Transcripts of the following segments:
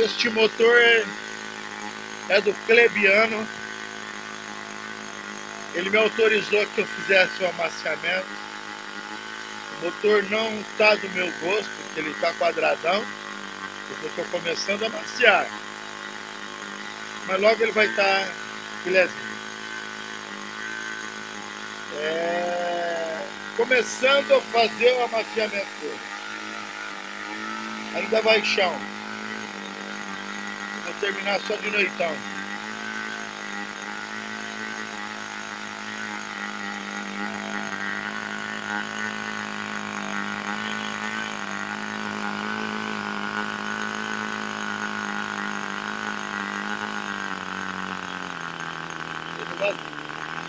Este motor é do Clebiano. Ele me autorizou que eu fizesse o amaciamento. O motor não está do meu gosto, porque ele está quadradão, porque eu estou começando a amaciar. Mas logo ele vai estar filezinho. Começando a fazer o amaciamento dele. Ainda vai chão. Vou terminar só de noitão.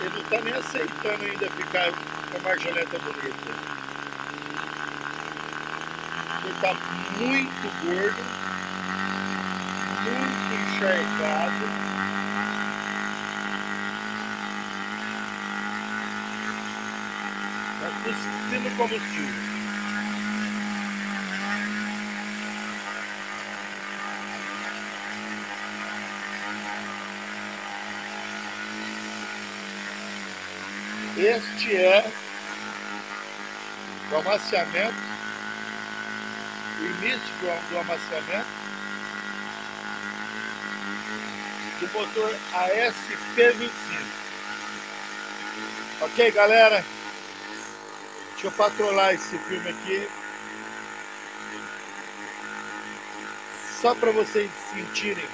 Ele não está nem aceitando ainda ficar com a marjoneta bonita. Ele está muito gordo, muito encharcado. Está cuspindo combustível. Este é o amaciamento, o início do amaciamento do motor ASP25. Ok, galera? Deixa eu patrolar esse filme aqui, só para vocês sentirem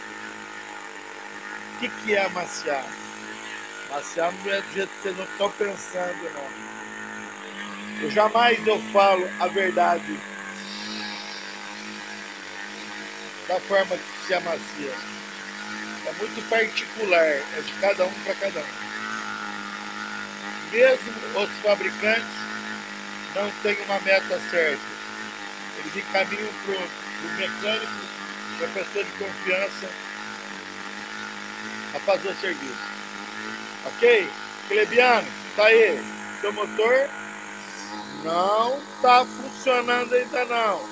o que é amaciar. Amaciar não é do jeito que vocês não estão pensando, não. Eu jamais falo a verdade da forma que se amacia. É muito particular, é de cada um para cada um. Mesmo os fabricantes não têm uma meta certa. Eles encaminham para o mecânico, para a pessoa de confiança, a fazer o serviço. Ok? Clebiano, tá aí. Seu motor não tá funcionando ainda não.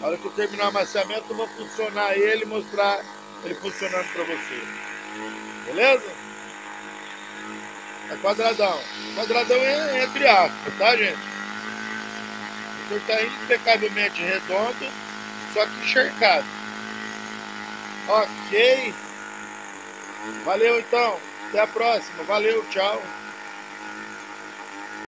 Na hora que eu terminar o amaciamento, eu vou funcionar ele e mostrar ele funcionando para você. Beleza? É quadradão. Quadradão é entre aspas, tá, gente? O motor tá impecavelmente redondo, só que encharcado. Ok. Valeu então. Até a próxima. Valeu, tchau.